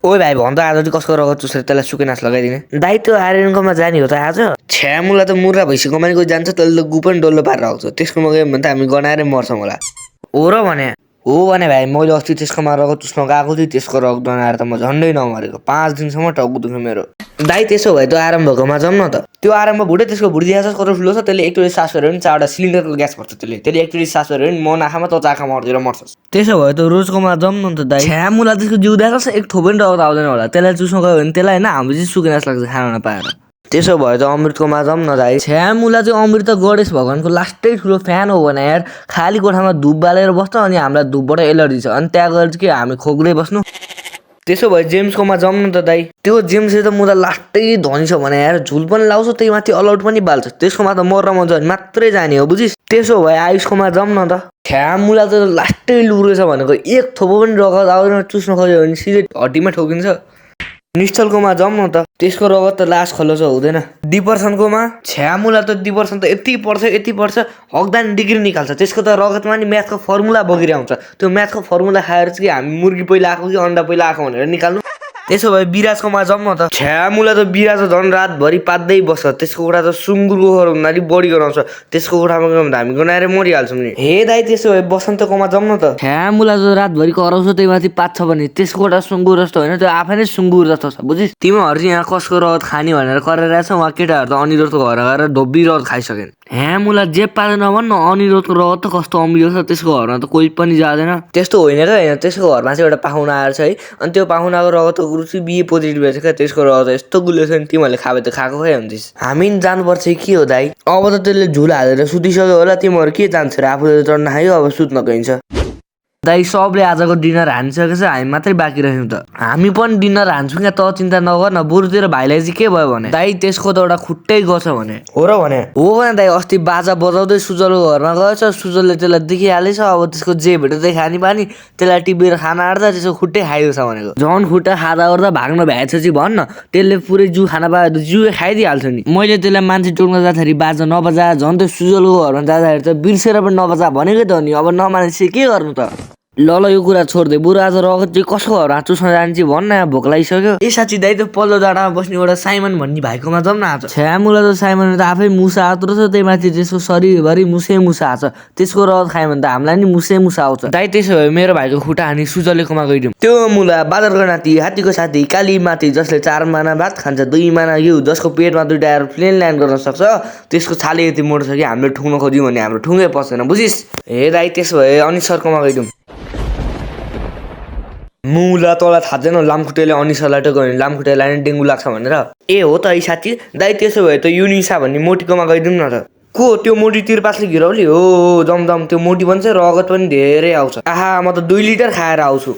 ओइ भाइ भन त आज चाहिँ कसको रगत चुसेर त्यसलाई सुके नास लगाइदिने दाइ त्यो आर्यनकोमा जाने हो त आज छ्यामुला त मुर्रा भइसक्यो मान्छेको जान्छ त्यसले गु पनि डल्लो पारेर आउँछ त्यसकोमा गयो भने त हामी गनाएरै मर्छौँ होला हो र भने हो भने भाइ मैले अस्ति त्यसकोमा रगत चुस्न गएको थिएँ त्यसको रगत गनाएर त म झन्डै नमरेको 5 दिनसम्म टाउको दुख्यो मेरो दाइ त्यसो भए त्यो आरम्भकोमा जाउँ न त त्यो आरम्भ भुटे त्यसको भुडिदिया छ कत्रो ठुलो छ त्यसले एकचोटि सास फेर्यो भने 4वटा सिलिन्डरको ग्यास पर्छ त्यसले एकचोटि सास फेर्यो भने म नाखामा त चाखामा अड्केर मर्छस् त्यसो भए त रोजकोमा जाउँ न त दाइ छ्यामुला त्यसको जिउ देखाएको छ एक थोप पनि रगत आउँदैन होला त्यसलाई चुस्न गयो भने त्यसलाई होइन हाम्रो चाहिँ सुकेनास लाग्छ खाना नपाएर त्यसो भए त अमृतकोमा जाउँ न दाइ छ्यामुला चाहिँ अमृत त गणेश भगवानको लास्टै ठुलो फ्यान हो भने यार खाली कोठामा धुप बालेर बस्छ अनि हामीलाई धुपबाट एलर्जी छ अनि त्यहाँ गएर चाहिँ के हामी खोक्दै बस्नु त्यसो भए जेम्सकोमा जाउँ न त दाइ त्यो जेम्सले त मुला लास्टै धनी छ भने यार झुल पनि लाउँछ त्यही माथि अलआउट पनि बाल्छ त्यसकोमा त मर्न मन छ भने मात्रै जाने हो बुझिस् त्यसो भए आयुषकोमा जाउँ न त छ्यामुला त लास्टै लुरो छ भनेको एक थोपो पनि रगत आउँदैन चुस्न खोज्यो भने सिधै हड्डीमा ठोकिन्छ निश्चलकोमा जाउँ न त त्यसको रगत त लास खल्लोच हुँदैन डिपर्सनकोमा छ्यामुला त डिपर्सन त यति पर्छ हक्दा नि डिग्री निकाल्छ त्यसको त रगतमा नि म्याथको फर्मुला बगिर आउँछ त्यो म्याथको फर्मुला खाएर चाहिँ हामी मुर्गी पहिला आएको कि अन्डा पहिला आएको भनेर निकाल्नु त्यसो भए बिराजकोमा जाउँ न त छ्यामुला त बिराज झन् रातभरि पात्दै बस्छ त्यसको कुरा त सुँगुरको घर हुँदाखेरि बढी गराउँछ त्यसको कोठामा गयो भने त हामी गनाएर मरिहाल्छौँ नि हे दाइ त्यसो भए बसन्तकोमा जाउँ न त छ्यामुला त रातभरि कराउँछ त्यही माथि पात्छ भने त्यसको कोठा सुँगुर जस्तो होइन त्यो आफै नै सुँगुर जस्तो छ बुझिस् तिमीहरू चाहिँ यहाँ कसको रगत खाने भनेर गरेर छ उहाँ केटाहरू त अनिरोधको घर गएर धोबी रगत खाइसकेन् ह्यामुला जे पाँदैन भन्न अनिरोधको रगत त कस्तो अमिलो छ त्यसको घरमा त कोही पनि जाँदैन त्यस्तो होइन त होइन त्यसको घरमा चाहिँ एउटा पाहुना आएर छ है अनि त्यो पाहुनाको रगत चाहिँ बिए पोजिटिभ रहेछ क्या त्यसको रगत यस्तो गुलियो छ नि तिमीहरूले खाबे त खाएको खै हुन्थिस् हामी नि जानुपर्छ के हो दाइ अब त त्यसले झुल हालेर सुतिसक्यो होला तिमीहरू के जान्छ र आफूले चढ्न खायो अब सुत्न गइन्छ दाइ सबले आजको डिनर हानिसकेको छ हामी मात्रै बाँकी रह्यौँ त हामी पनि डिनर हान्छौँ क्या त चिन्ता नगर न बरुतिर भाइलाई चाहिँ के भयो भने दाइ त्यसको त एउटा खुट्टै गछ भने हो र भने हो भने दाइ अस्ति बाजा बजाउँदै सुजलको घरमा गएछ सुजलले त्यसलाई देखिहालेछ अब त्यसको जे भेट्दै खाने बानी त्यसलाई टिपेर खाना आँट्दा त्यसको खुट्टै खाइदिएको छ भनेको झन् खुट्टा खाँदा गर्दा भाग्न भ्याएछ चाहिँ भन्न त्यसले पुरै जिउ खाना पायो त जिउ खाइदिइहाल्छ नि मैले त्यसलाई मान्छे टोक्न जाँदाखेरि बाजा नबजा झन् त्यो सुजलको घरमा जाँदाखेरि त बिर्सेर पनि नबजा भनेकै त हो नि अब नमानेपछि के गर्नु त ल यो कुरा छोड्दे बुढो आज रगत चाहिँ कसको घर चुस्न जान्छ भन्न यहाँ भोक लागिसक्यो ए साँच्ची दाइ त्यो पल्लो डाँडामा बस्ने एउटा साइमन भन्ने भाइकोमा जाउँ न आज छ्यामुला त साइमन त आफै मुसा आत्रो छ त्यही माथि त्यसको शरीरभरि मुसा आछ त्यसको रगत खायो भने त हामीलाई नि मुसा आउँछ दाइ त्यसो भए मेरो भाइको खुट्टा हानी सुजलेकोमा गइदिउँ त्यो मुला बादलको नाति हात्तीको साथी काली माथि जसले 4 माना भात खान्छ 2 माना घिउ जसको पेटमा 2टा एरोप्लेन ल्यान्ड गर्न सक्छ त्यसको छाले यति मोटो छ कि हामीले ठुङ्न खोज्यौँ भने हाम्रो ठुङ्गै पस्दैन बुझिस् हे दाइ त्यसो भए अनि सरकोमा गइदिउँ मुला तँलाई थाहा छैन लामखुट्टेले अनिसलाई टोक्यो भने लामखुट्टेलाई नै डेङ्गु लाग्छ भनेर ए हो त है साथी दाइ त्यसो भए त युनिसा भन्ने मोटीकोमा गइदिउँ न त को त्यो मोटी तिरपासले घिराउली हो जम त्यो मोटी भन्छ रगत पनि धेरै आउँछ आहा म त 2 लिटर खाएर आउँछु